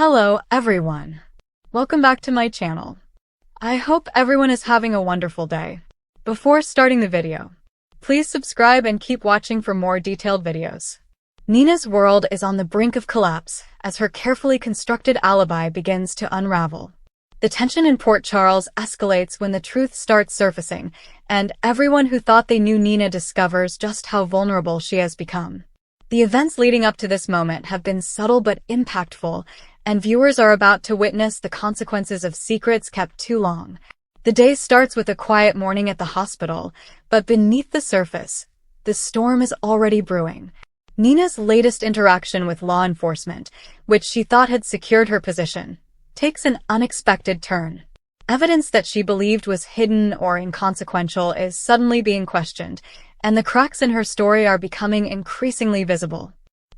Hello, everyone. Welcome back to my channel. I hope everyone is having a wonderful day. Before starting the video, please subscribe and keep watching for more detailed videos. Nina's world is on the brink of collapse as her carefully constructed alibi begins to unravel. The tension in Port Charles escalates when the truth starts surfacing, and everyone who thought they knew Nina discovers just how vulnerable she has become. The events leading up to this moment have been subtle but impactful, and viewers are about to witness the consequences of secrets kept too long. The day starts with a quiet morning at the hospital, but beneath the surface, the storm is already brewing. Nina's latest interaction with law enforcement, which she thought had secured her position, takes an unexpected turn. Evidence that she believed was hidden or inconsequential is suddenly being questioned, and the cracks in her story are becoming increasingly visible.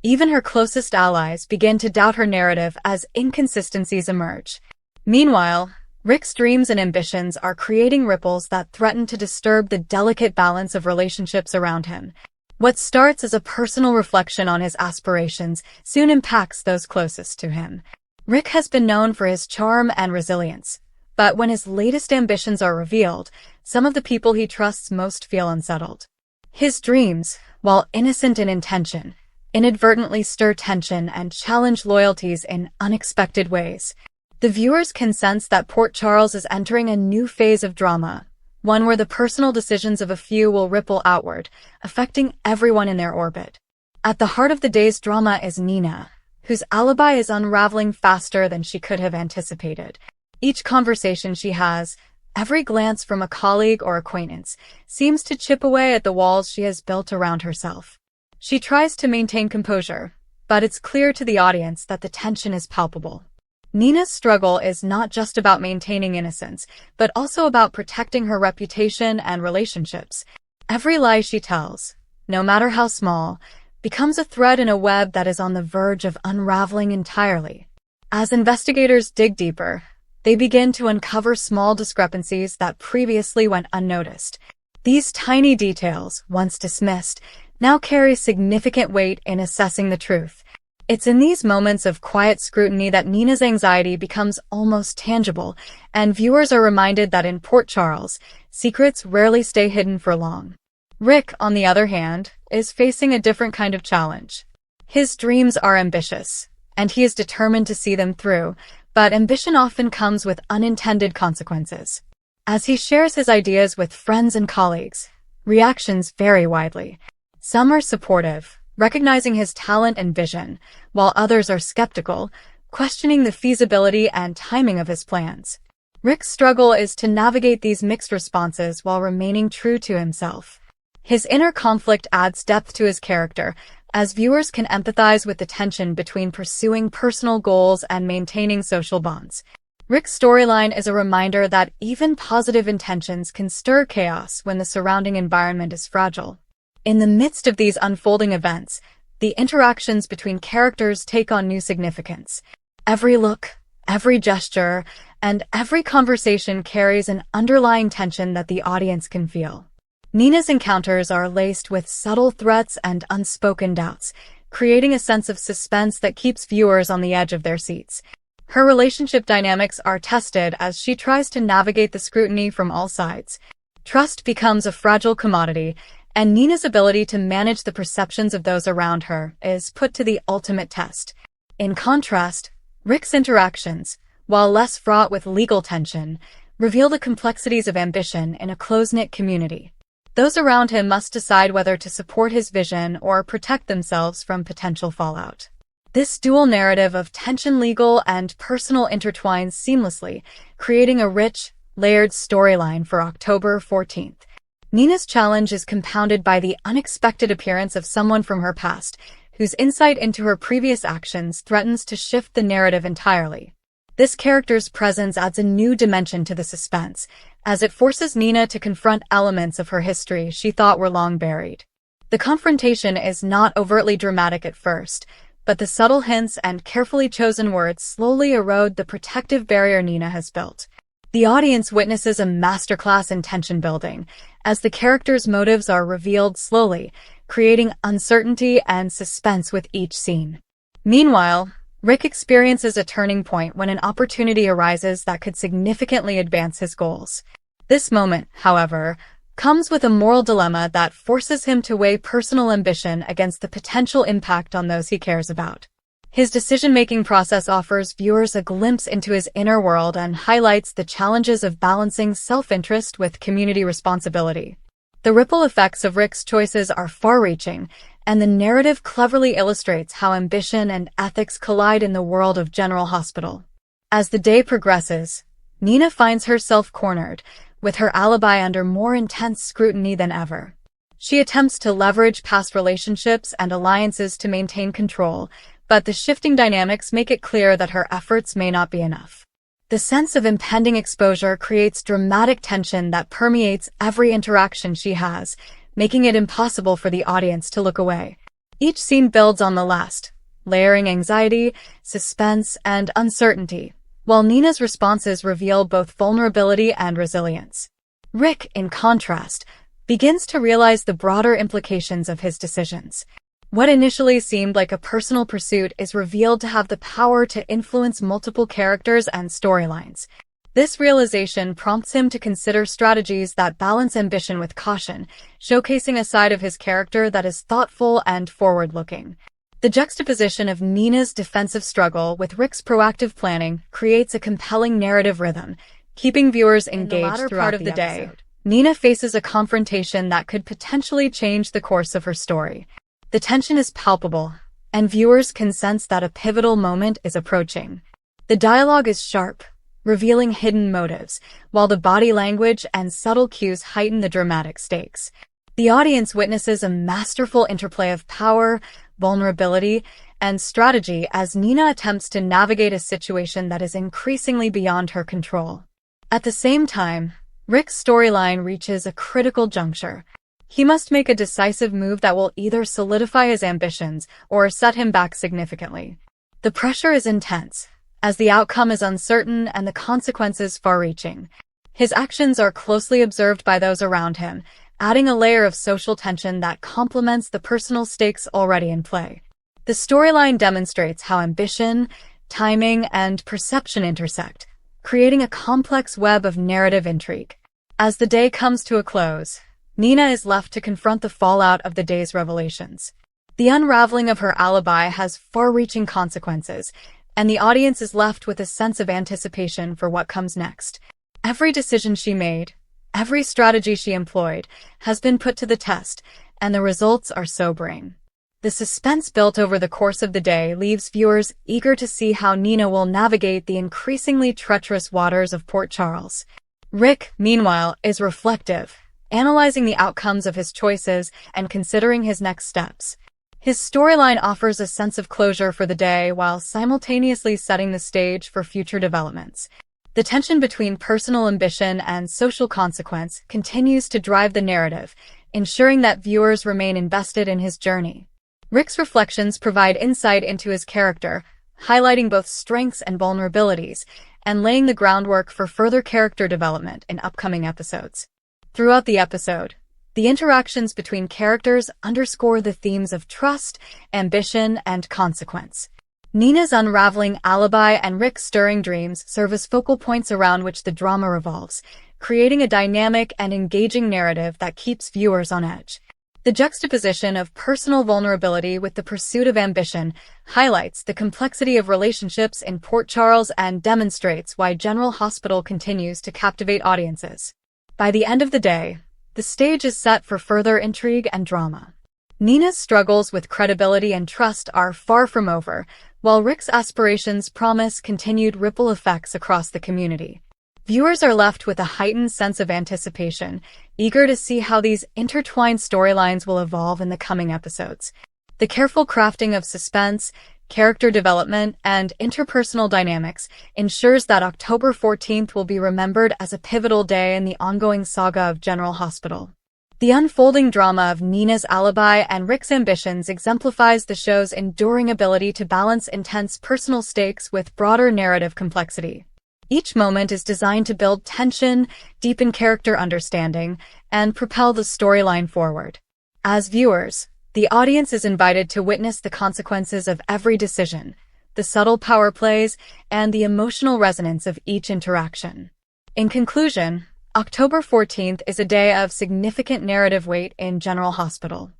Even her closest allies begin to doubt her narrative as inconsistencies emerge. Meanwhile, Rick's dreams and ambitions are creating ripples that threaten to disturb the delicate balance of relationships around him. What starts as a personal reflection on his aspirations soon impacts those closest to him. Rick has been known for his charm and resilience, but when his latest ambitions are revealed, some of the people he trusts most feel unsettled. His dreams, while innocent in intention, inadvertently stir tension and challenge loyalties in unexpected ways. The viewers can sense that Port Charles is entering a new phase of drama, one where the personal decisions of a few will ripple outward, affecting everyone in their orbit. At the heart of the day's drama is Nina, whose alibi is unraveling faster than she could have anticipated. Each conversation she has, every glance from a colleague or acquaintance, seems to chip away at the walls she has built around herself. She tries to maintain composure, but it's clear to the audience that the tension is palpable. Nina's struggle is not just about maintaining innocence, but also about protecting her reputation and relationships. Every lie she tells, no matter how small, becomes a thread in a web that is on the verge of unraveling entirely. As investigators dig deeper, they begin to uncover small discrepancies that previously went unnoticed. These tiny details, once dismissed, now carry significant weight in assessing the truth. It's in these moments of quiet scrutiny that Nina's anxiety becomes almost tangible, and viewers are reminded that in Port Charles, secrets rarely stay hidden for long. Rick, on the other hand, is facing a different kind of challenge. His dreams are ambitious, and he is determined to see them through, but ambition often comes with unintended consequences. As he shares his ideas with friends and colleagues, reactions vary widely. Some are supportive, recognizing his talent and vision, while others are skeptical, questioning the feasibility and timing of his plans. Rick's struggle is to navigate these mixed responses while remaining true to himself. His inner conflict adds depth to his character, as viewers can empathize with the tension between pursuing personal goals and maintaining social bonds. Rick's storyline is a reminder that even positive intentions can stir chaos when the surrounding environment is fragile. In the midst of these unfolding events, the interactions between characters take on new significance. Every look, every gesture, and every conversation carries an underlying tension that the audience can feel. Nina's encounters are laced with subtle threats and unspoken doubts, creating a sense of suspense that keeps viewers on the edge of their seats. Her relationship dynamics are tested as she tries to navigate the scrutiny from all sides. Trust becomes a fragile commodity, and Nina's ability to manage the perceptions of those around her is put to the ultimate test. In contrast, Rick's interactions, while less fraught with legal tension, reveal the complexities of ambition in a close-knit community. Those around him must decide whether to support his vision or protect themselves from potential fallout. This dual narrative of tension, legal and personal, intertwines seamlessly, creating a rich, layered storyline for October 14th. Nina's challenge is compounded by the unexpected appearance of someone from her past, whose insight into her previous actions threatens to shift the narrative entirely. This character's presence adds a new dimension to the suspense, as it forces Nina to confront elements of her history she thought were long buried. The confrontation is not overtly dramatic at first, but the subtle hints and carefully chosen words slowly erode the protective barrier Nina has built. The audience witnesses a masterclass in tension building, as the characters' motives are revealed slowly, creating uncertainty and suspense with each scene. Meanwhile, Rick experiences a turning point when an opportunity arises that could significantly advance his goals. This moment, however, comes with a moral dilemma that forces him to weigh personal ambition against the potential impact on those he cares about. His decision-making process offers viewers a glimpse into his inner world and highlights the challenges of balancing self-interest with community responsibility. The ripple effects of Rick's choices are far-reaching, and the narrative cleverly illustrates how ambition and ethics collide in the world of General Hospital. As the day progresses, Nina finds herself cornered, with her alibi under more intense scrutiny than ever. She attempts to leverage past relationships and alliances to maintain control, but the shifting dynamics make it clear that her efforts may not be enough. The sense of impending exposure creates dramatic tension that permeates every interaction she has, making it impossible for the audience to look away. Each scene builds on the last, layering anxiety, suspense, and uncertainty, while Nina's responses reveal both vulnerability and resilience. Rick, in contrast, begins to realize the broader implications of his decisions. What initially seemed like a personal pursuit is revealed to have the power to influence multiple characters and storylines. This realization prompts him to consider strategies that balance ambition with caution, showcasing a side of his character that is thoughtful and forward-looking. The juxtaposition of Nina's defensive struggle with Rick's proactive planning creates a compelling narrative rhythm, keeping viewers engaged throughout the day. Nina faces a confrontation that could potentially change the course of her story. The tension is palpable, and viewers can sense that a pivotal moment is approaching. The dialogue is sharp, revealing hidden motives, while the body language and subtle cues heighten the dramatic stakes. The audience witnesses a masterful interplay of power, vulnerability, and strategy as Nina attempts to navigate a situation that is increasingly beyond her control. At the same time, Rick's storyline reaches a critical juncture. He must make a decisive move that will either solidify his ambitions or set him back significantly. The pressure is intense, as the outcome is uncertain and the consequences far-reaching. His actions are closely observed by those around him, adding a layer of social tension that complements the personal stakes already in play. The storyline demonstrates how ambition, timing, and perception intersect, creating a complex web of narrative intrigue. As the day comes to a close, Nina is left to confront the fallout of the day's revelations. The unraveling of her alibi has far-reaching consequences, and the audience is left with a sense of anticipation for what comes next. Every decision she made, every strategy she employed, has been put to the test, and the results are sobering. The suspense built over the course of the day leaves viewers eager to see how Nina will navigate the increasingly treacherous waters of Port Charles. Rick, meanwhile, is reflective, analyzing the outcomes of his choices and considering his next steps. His storyline offers a sense of closure for the day while simultaneously setting the stage for future developments. The tension between personal ambition and social consequence continues to drive the narrative, ensuring that viewers remain invested in his journey. Rick's reflections provide insight into his character, highlighting both strengths and vulnerabilities, and laying the groundwork for further character development in upcoming episodes. Throughout the episode, the interactions between characters underscore the themes of trust, ambition, and consequence. Nina's unraveling alibi and Rick's stirring dreams serve as focal points around which the drama revolves, creating a dynamic and engaging narrative that keeps viewers on edge. The juxtaposition of personal vulnerability with the pursuit of ambition highlights the complexity of relationships in Port Charles and demonstrates why General Hospital continues to captivate audiences. By the end of the day, the stage is set for further intrigue and drama. Nina's struggles with credibility and trust are far from over, while Rick's aspirations promise continued ripple effects across the community. Viewers are left with a heightened sense of anticipation, eager to see how these intertwined storylines will evolve in the coming episodes. The careful crafting of suspense, character development, and interpersonal dynamics ensures that October 14th will be remembered as a pivotal day in the ongoing saga of General Hospital. The unfolding drama of Nina's alibi and Rick's ambitions exemplifies the show's enduring ability to balance intense personal stakes with broader narrative complexity. Each moment is designed to build tension, deepen character understanding, and propel the storyline forward. As viewers, the audience is invited to witness the consequences of every decision, the subtle power plays, and the emotional resonance of each interaction. In conclusion, October 14th is a day of significant narrative weight in General Hospital.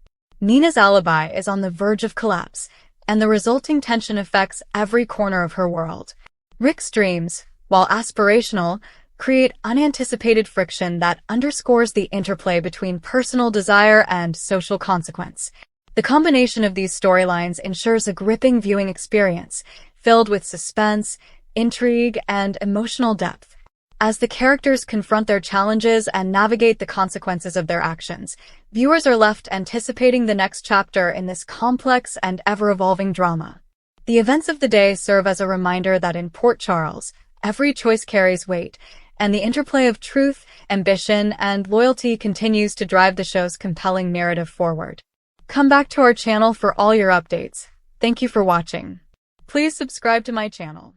Nina's alibi is on the verge of collapse, and the resulting tension affects every corner of her world. Rick's dreams, while aspirational, create unanticipated friction that underscores the interplay between personal desire and social consequence. The combination of these storylines ensures a gripping viewing experience, filled with suspense, intrigue, and emotional depth. As the characters confront their challenges and navigate the consequences of their actions, viewers are left anticipating the next chapter in this complex and ever-evolving drama. The events of the day serve as a reminder that in Port Charles, every choice carries weight, and the interplay of truth, ambition, and loyalty continues to drive the show's compelling narrative forward. Come back to our channel for all your updates. Thank you for watching. Please subscribe to my channel.